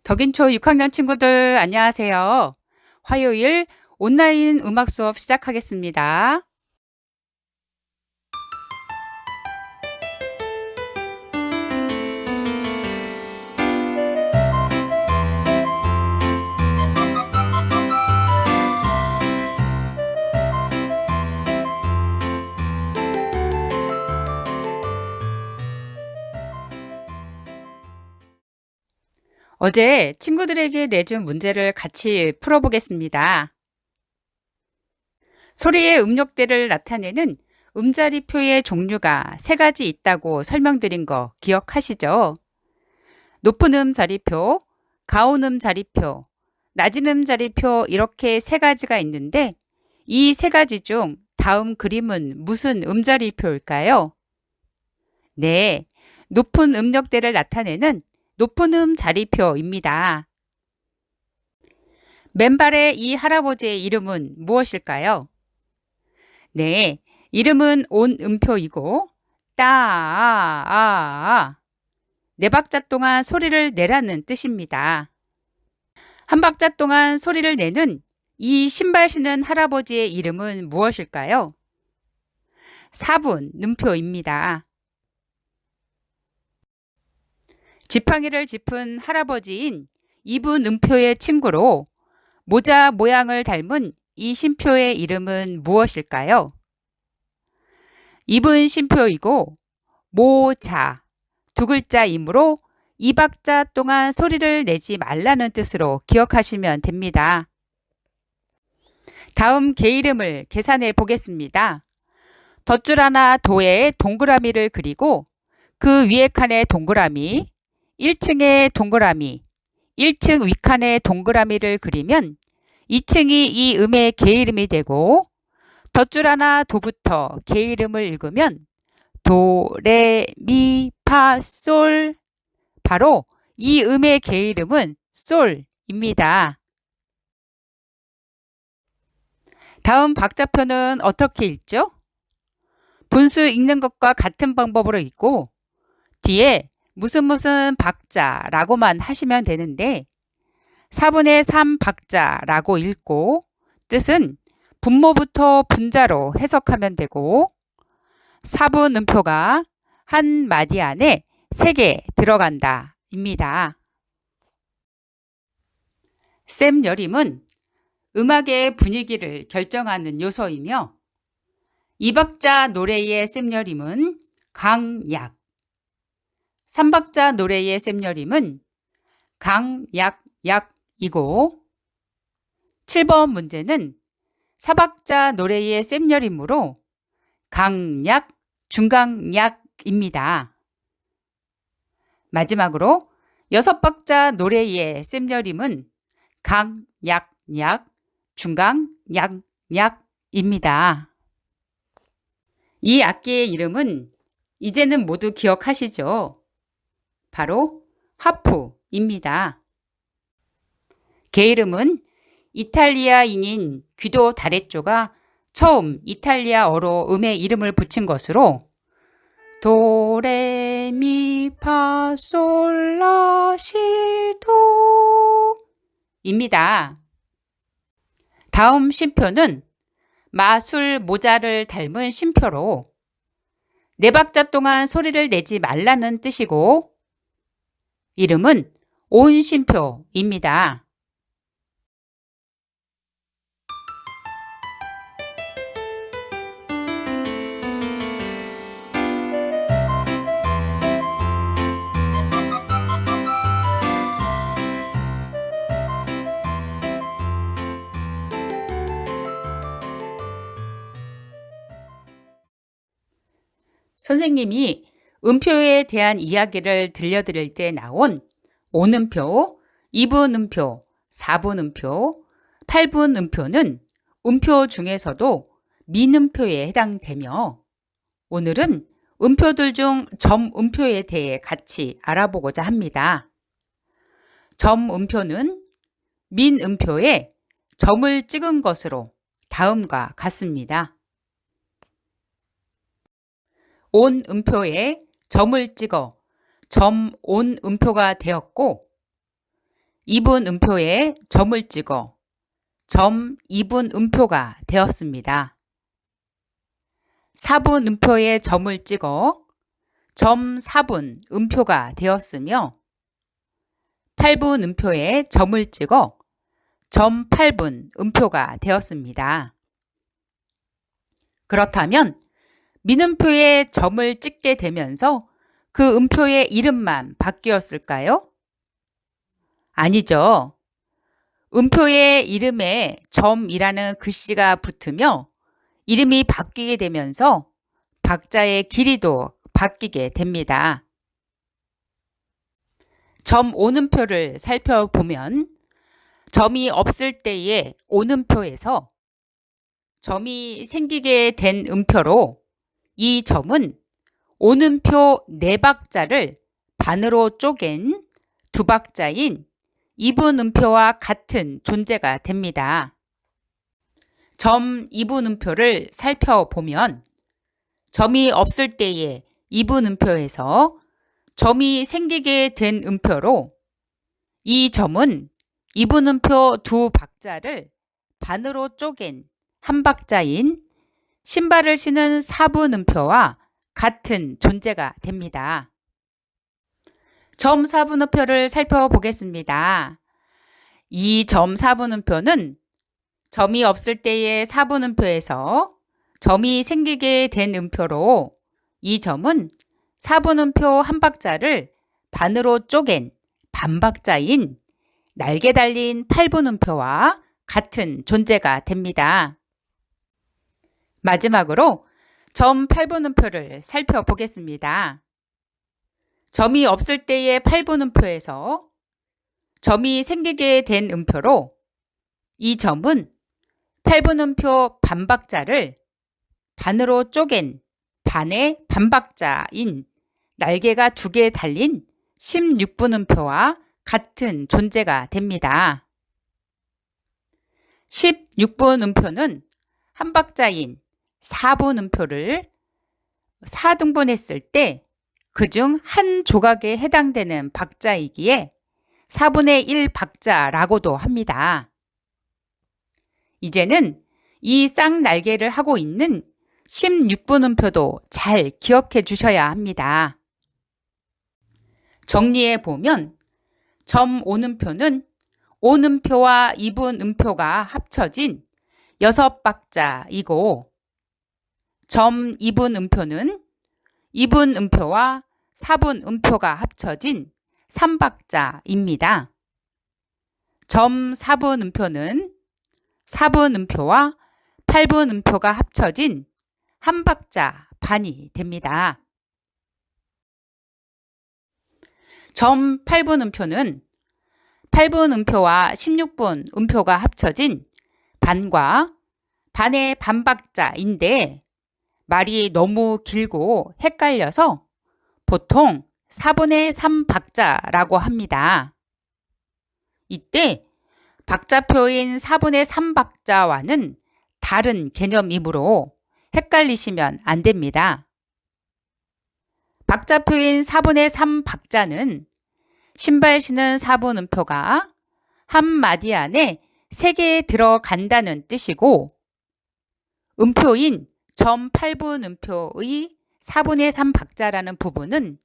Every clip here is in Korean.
덕인초 6학년 친구들 안녕하세요. 화요일 온라인 음악 수업 시작하겠습니다. 어제 친구들에게 내준 문제를 같이 풀어보겠습니다. 소리의 음역대를 나타내는 음자리표의 종류가 세 가지 있다고 설명드린 거 기억하시죠? 높은 음자리표, 가온 음자리표, 낮은 음자리표 이렇게 세 가지가 있는데 이 세 가지 중 다음 그림은 무슨 음자리표일까요? 네, 높은 음역대를 나타내는 높은 음 자리표입니다. 맨발의 이 할아버지의 이름은 무엇일까요? 네, 이름은 온음표이고 네 박자 동안 소리를 내라는 뜻입니다. 한 박자 동안 소리를 내는 이 신발 신은 할아버지의 이름은 무엇일까요? 4분 음표입니다. 지팡이를 짚은 할아버지인 2분 음표의 친구로 모자 모양을 닮은 이 쉼표의 이름은 무엇일까요? 2분 쉼표이고 모자 두 글자이므로 이 박자 동안 소리를 내지 말라는 뜻으로 기억하시면 됩니다. 다음 개 이름을 계산해 보겠습니다. 덧줄 하나 도에 동그라미를 그리고 그 위에 칸에 동그라미, 1층에 동그라미, 1층 윗칸에 동그라미를 그리면 2층이 이 음의 개 이름이 되고 덧줄 하나 도부터 개 이름을 읽으면 도, 레, 미, 파, 솔 바로 이 음의 개 이름은 솔입니다. 다음 박자표는 어떻게 읽죠? 분수 읽는 것과 같은 방법으로 읽고 뒤에 무슨 박자라고만 하시면 되는데 4분의 3 박자라고 읽고 뜻은 분모부터 분자로 해석하면 되고 4분 음표가 한 마디 안에 3개 들어간다 입니다. 셈 여림은 음악의 분위기를 결정하는 요소이며 이 박자 노래의 셈 여림은 강약, 3박자 노래의 셈 여림은 강약약이고 7번 문제는 4박자 노래의 셈 여림으로 강약, 중강약입니다. 마지막으로 6박자 노래의 셈 여림은 강약약, 중강약약입니다. 이 악기의 이름은 이제는 모두 기억하시죠? 바로 하프입니다. 개 이름은 이탈리아인인 귀도 다레쪼가 처음 이탈리아어로 음의 이름을 붙인 것으로 도레미파솔라시도입니다. 다음 쉼표는 마술 모자를 닮은 쉼표로 네 박자 동안 소리를 내지 말라는 뜻이고 이름은 온 쉼표입니다. 선생님이 음표에 대한 이야기를 들려드릴 때 나온 온음표, 2분 음표, 4분 음표, 8분 음표는 음표 중에서도 민음표에 해당되며 오늘은 음표들 중 점음표에 대해 같이 알아보고자 합니다. 점음표는 민음표에 점을 찍은 것으로 다음과 같습니다. 온 음표에 점을 찍어 점온 음표가 되었고 2분 음표에 점을 찍어 점 2분 음표가 되었습니다. 4분 음표에 점을 찍어 점 4분 음표가 되었으며 8분 음표에 점을 찍어 점 8분 음표가 되었습니다. 그렇다면 민음표에 점을 찍게 되면서 그 음표의 이름만 바뀌었을까요? 아니죠. 음표의 이름에 점이라는 글씨가 붙으며 이름이 바뀌게 되면서 박자의 길이도 바뀌게 됩니다. 점 오음표를 살펴보면 점이 없을 때의 오음표에서 점이 생기게 된 음표로 이 점은 오음표 4박자를 반으로 쪼갠 2박자인 2분 음표와 같은 존재가 됩니다. 점 2분 음표를 살펴보면 점이 없을 때의 2분 음표에서 점이 생기게 된 음표로 이 점은 2분 음표 2박자를 반으로 쪼갠 한 박자인 신발을 신은 4분 음표와 같은 존재가 됩니다. 점 4분 음표를 살펴보겠습니다. 이 점 4분 음표는 점이 없을 때의 4분 음표에서 점이 생기게 된 음표로 이 점은 4분 음표 한 박자를 반으로 쪼갠 반박자인 날개 달린 8분 음표와 같은 존재가 됩니다. 마지막으로 점 8분 음표를 살펴보겠습니다. 점이 없을 때의 8분 음표에서 점이 생기게 된 음표로 이 점은 8분 음표 반박자를 반으로 쪼갠 반의 반박자인 날개가 2개 달린 16분 음표와 같은 존재가 됩니다. 16분 음표는 한 박자인 4분 음표를 4등분했을 때 그중 한 조각에 해당되는 박자이기에 4분의 1 박자라고도 합니다. 이제는 이 쌍날개를 하고 있는 16분 음표도 잘 기억해 주셔야 합니다. 정리해 보면 점 오음표는 오음표와 2분 음표가 합쳐진 6박자이고 점 2분 음표는 2분 음표와 4분 음표가 합쳐진 3박자입니다. 점 4분 음표는 4분 음표와 8분 음표가 합쳐진 한 박자 반이 됩니다. 점 8분 음표는 8분 음표와 16분 음표가 합쳐진 반과 반의 반박자인데 말이 너무 길고 헷갈려서 보통 4분의 3 박자라고 합니다. 이때 박자표인 4분의 3 박자와는 다른 개념이므로 헷갈리시면 안 됩니다. 박자표인 4분의 3 박자는 신발 신은 4분 음표가 한 마디 안에 3개 들어간다는 뜻이고 음표인 점 8분 음표의 4분의 3 박자라는 부분은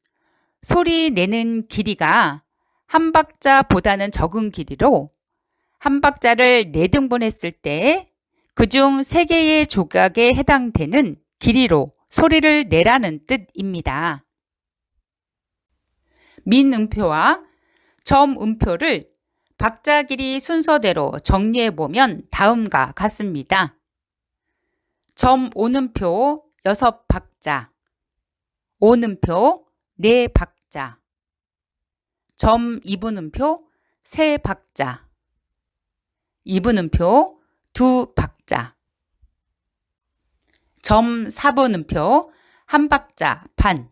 소리 내는 길이가 한 박자보다는 적은 길이로 한 박자를 4등분했을 때 그중 3개의 조각에 해당되는 길이로 소리를 내라는 뜻입니다. 민음표와 점음표를 박자 길이 순서대로 정리해보면 다음과 같습니다. 점 오음표 6박자, 오음표 4박자, 점 2분음표 3박자, 2분음표 2박자, 점 4분음표 1박자 반,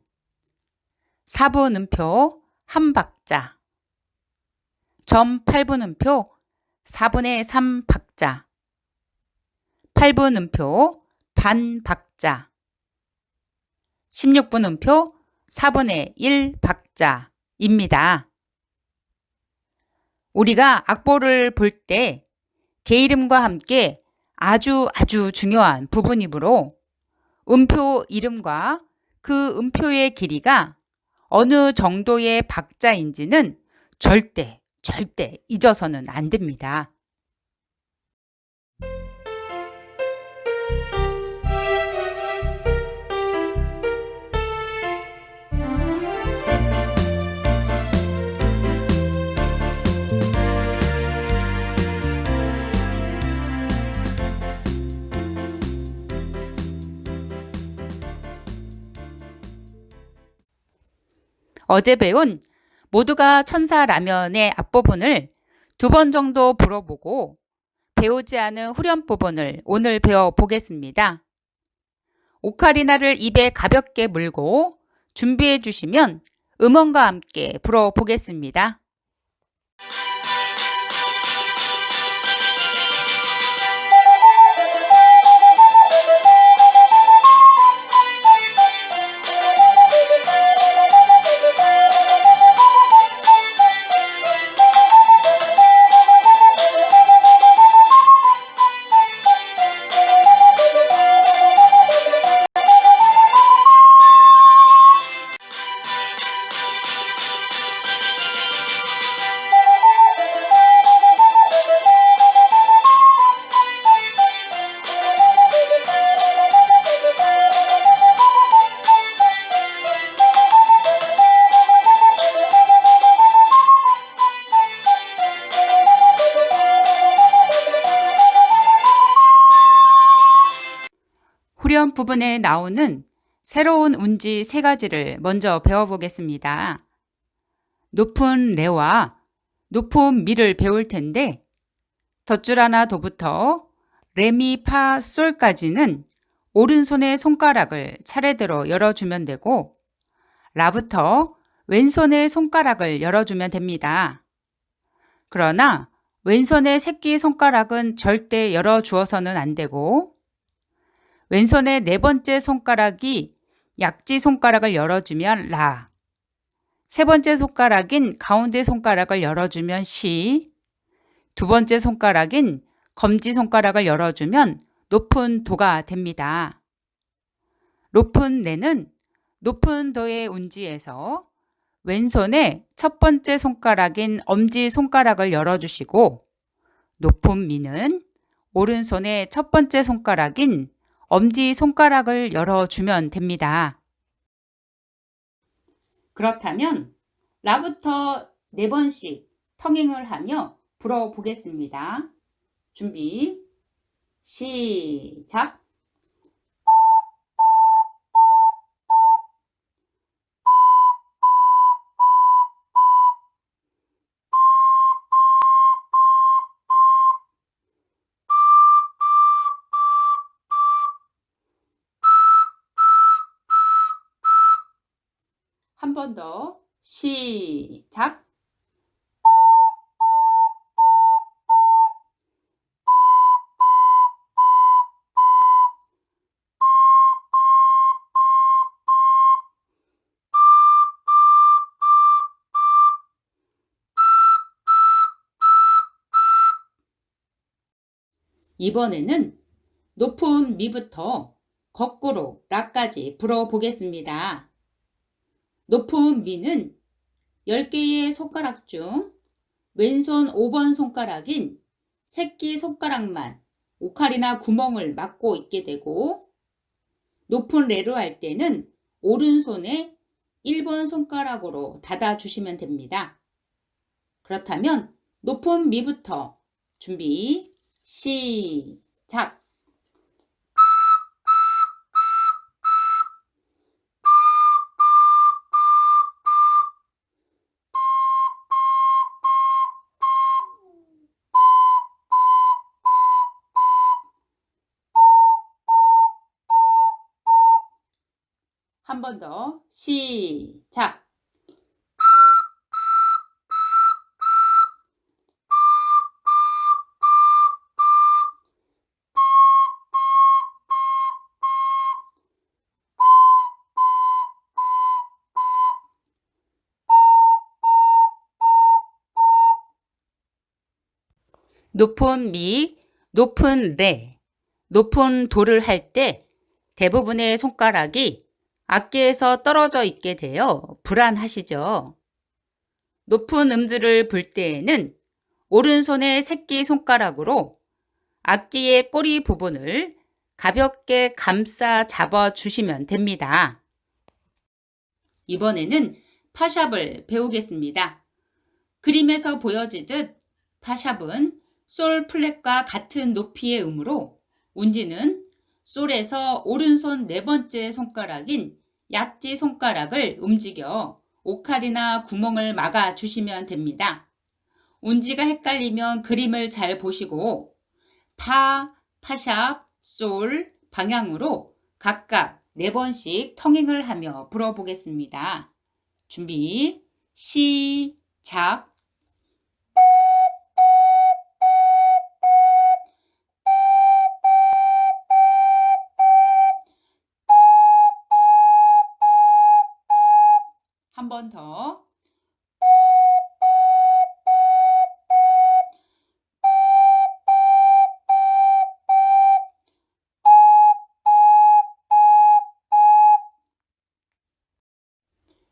4분음표 1박자, 점 8분음표 4분의 3 박자, 8분음표 반 박자, 16분음표 4분의 1 박자입니다. 우리가 악보를 볼 때 개 이름과 함께 아주 중요한 부분이므로 음표 이름과 그 음표의 길이가 어느 정도의 박자인지는 절대 잊어서는 안 됩니다. 어제 배운 모두가 천사 라면의 앞부분을 2번 정도 불어보고 배우지 않은 후렴 부분을 오늘 배워보겠습니다. 오카리나를 입에 가볍게 물고 준비해 주시면 음원과 함께 불어보겠습니다. 후렴 부분에 나오는 새로운 운지 3가지를 먼저 배워보겠습니다. 높은 레와 높은 미를 배울 텐데 덧줄 하나 도부터 레미 파 솔까지는 오른손의 손가락을 차례대로 열어주면 되고 라부터 왼손의 손가락을 열어주면 됩니다. 그러나 왼손의 새끼손가락은 절대 열어주어서는 안 되고 왼손의 4번째 손가락이 약지 손가락을 열어주면 라, 3번째 손가락인 가운데 손가락을 열어주면 시, 2번째 손가락인 검지 손가락을 열어주면 높은 도가 됩니다. 높은 레는 높은 도의 운지에서 왼손의 1번째 손가락인 엄지 손가락을 열어주시고 높은 미는 오른손의 1번째 손가락인 엄지 손가락을 열어주면 됩니다. 그렇다면 라부터 4번씩 텅잉을 하며 불어보겠습니다. 준비, 시작! 한 번 더, 시작! 이번에는 높은 미부터 거꾸로 라까지 불어보겠습니다. 높은 미는 10개의 손가락 중 왼손 5번 손가락인 새끼 손가락만 오카리나 구멍을 막고 있게 되고 높은 레로 할 때는 오른손에 1번 손가락으로 닫아주시면 됩니다. 그렇다면 높은 미부터 준비, 시작! 한 번 더, 시작! 높은 미, 높은 레, 높은 도를 할 때 대부분의 손가락이 악기에서 떨어져 있게 되어 불안하시죠? 높은 음들을 불 때에는 오른손의 새끼 손가락으로 악기의 꼬리 부분을 가볍게 감싸 잡아 주시면 됩니다. 이번에는 파샵을 배우겠습니다. 그림에서 보여지듯 파샵은 솔 플랫과 같은 높이의 음으로 운지는 솔에서 오른손 네 번째 손가락인 약지 손가락을 움직여 오칼이나 구멍을 막아 주시면 됩니다. 운지가 헷갈리면 그림을 잘 보시고 파, 파샵, 솔 방향으로 각각 4번씩 텅잉을 하며 불어보겠습니다. 준비, 시작! 한 번 더.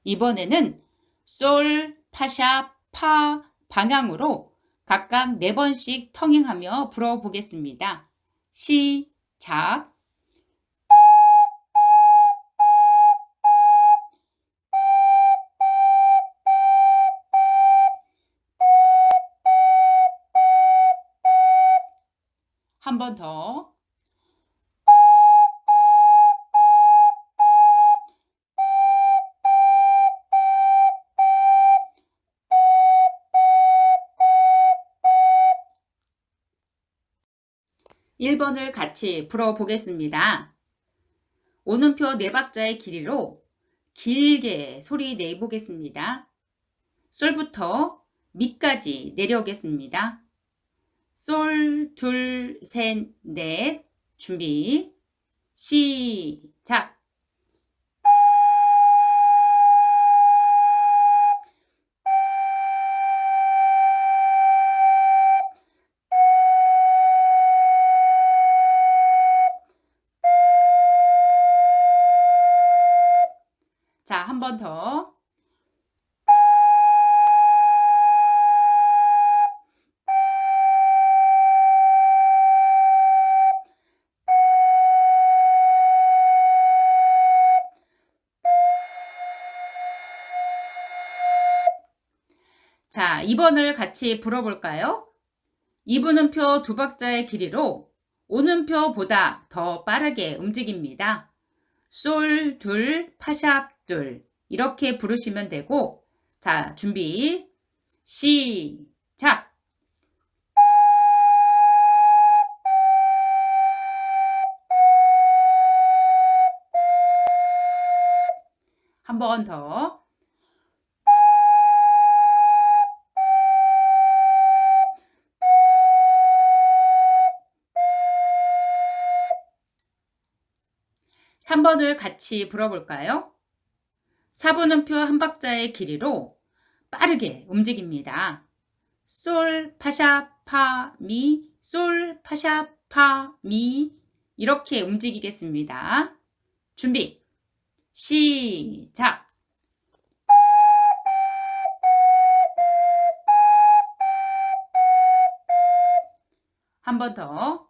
이번에는 솔, 파샵, 파 방향으로 각각 4번씩 텅잉하며 불어보겠습니다. 시작! 한 번 더. (1번을) 같이 불어보겠습니다. 오는표 4박자의 길이로 길게 소리 내보겠습니다. 솔부터 미까지 내려오겠습니다. 솔, 둘, 셋, 넷. 준비, 시작! 자, 한 번 더. 자, 2번을 같이 불어볼까요? 2분음표 2박자의 길이로 오는표보다 더 빠르게 움직입니다. 솔, 둘, 파샵, 둘 이렇게 부르시면 되고, 자, 준비, 시작! 한 번 더. (3번을) 같이 불어볼까요? 4분음표 한 박자의 길이로 빠르게 움직입니다. 솔, 파샵, 파, 미, 솔, 파샵, 파, 미 이렇게 움직이겠습니다. 준비, 시작! 한 번 더.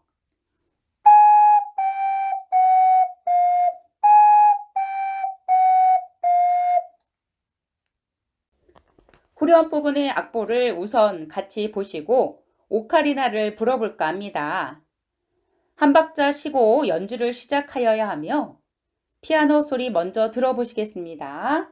후렴 부분의 악보를 우선 같이 보시고 오카리나를 불어볼까 합니다. 한 박자 쉬고 연주를 시작하여야 하며 피아노 소리 먼저 들어보시겠습니다.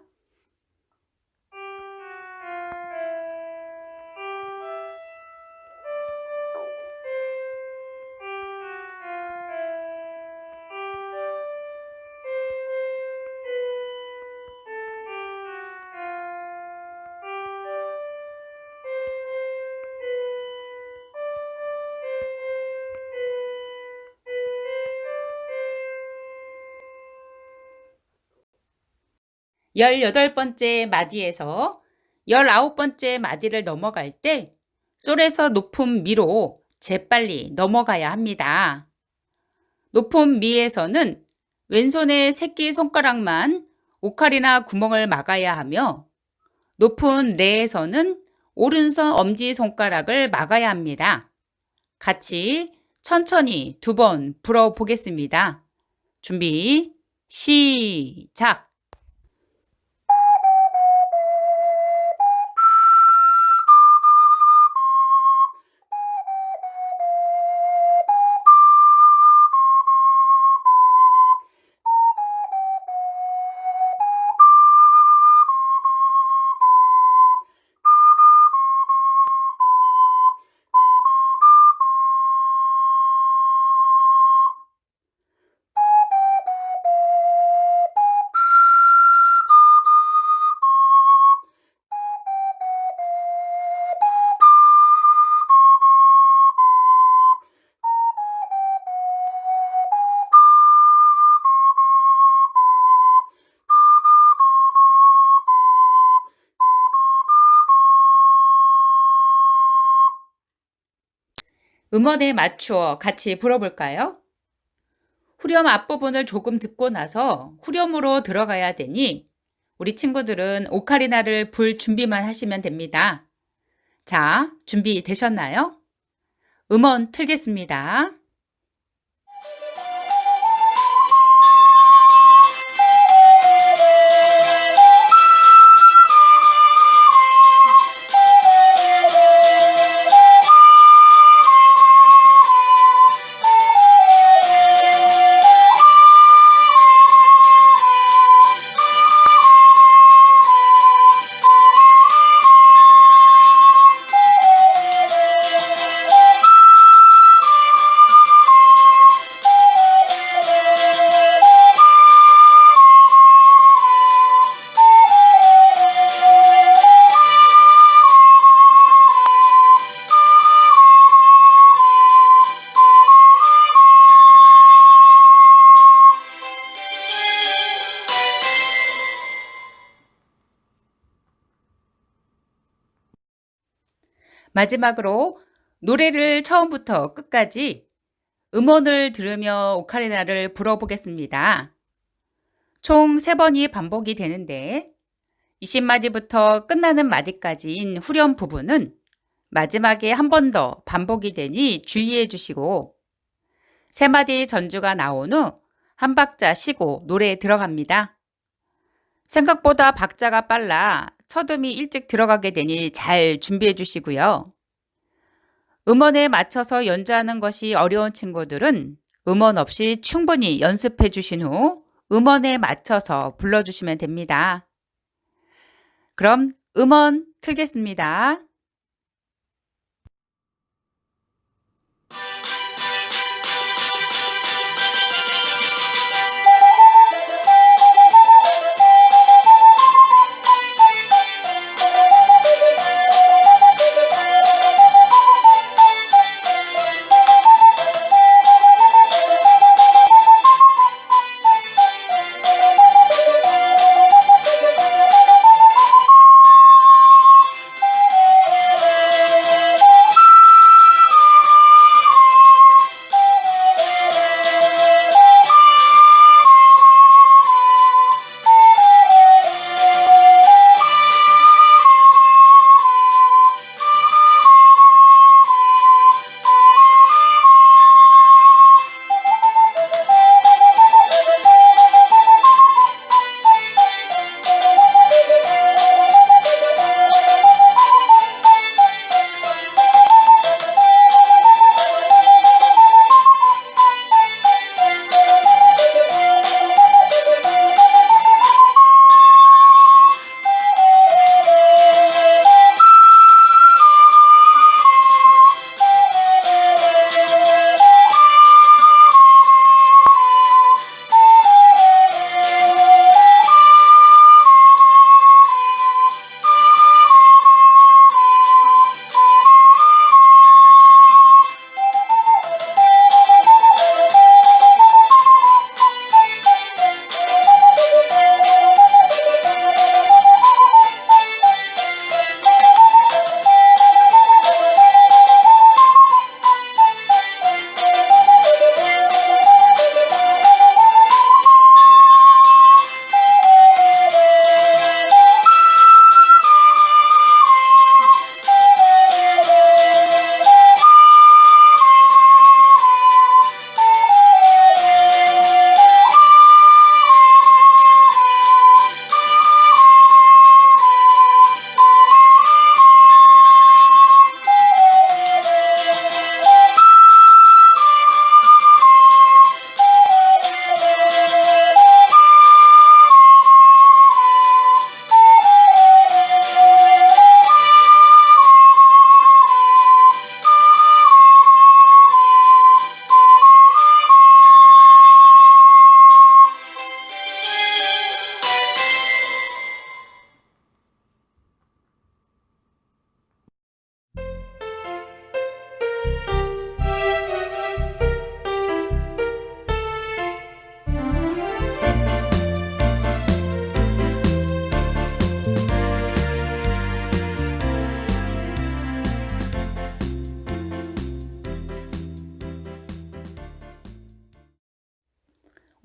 (18) 번째 마디에서 19번째 마디를 넘어갈 때 솔에서 높은 미로 재빨리 넘어가야 합니다. 높은 미에서는 왼손의 새끼손가락만 오칼이나 구멍을 막아야 하며 높은 레에서는 오른손 엄지손가락을 막아야 합니다. 같이 천천히 2번 불어보겠습니다. 준비, 시작! 음원에 맞추어 같이 불어볼까요? 후렴 앞부분을 조금 듣고 나서 후렴으로 들어가야 되니 우리 친구들은 오카리나를 불 준비만 하시면 됩니다. 자, 준비되셨나요? 음원 틀겠습니다. 마지막으로 노래를 처음부터 끝까지 음원을 들으며 오카리나를 불어보겠습니다. 총 3번이 반복이 되는데 20마디부터 끝나는 마디까지인 후렴 부분은 마지막에 한 번 더 반복이 되니 주의해 주시고 3마디 전주가 나온 후 한 박자 쉬고 노래에 들어갑니다. 생각보다 박자가 빨라 첫음이 일찍 들어가게 되니 잘 준비해 주시고요. 음원에 맞춰서 연주하는 것이 어려운 친구들은 음원 없이 충분히 연습해 주신 후 음원에 맞춰서 불러주시면 됩니다. 그럼 음원 틀겠습니다.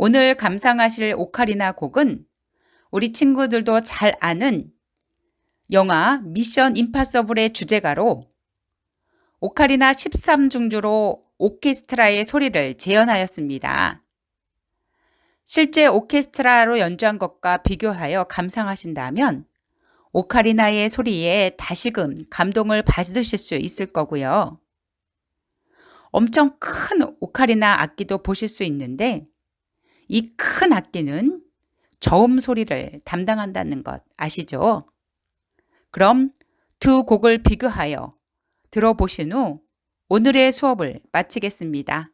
오늘 감상하실 오카리나 곡은 우리 친구들도 잘 아는 영화 미션 임파서블의 주제가로 오카리나 13중주로 오케스트라의 소리를 재현하였습니다. 실제 오케스트라로 연주한 것과 비교하여 감상하신다면 오카리나의 소리에 다시금 감동을 받으실 수 있을 거고요. 엄청 큰 오카리나 악기도 보실 수 있는데 이 큰 악기는 저음 소리를 담당한다는 것 아시죠? 그럼 두 곡을 비교하여 들어보신 후 오늘의 수업을 마치겠습니다.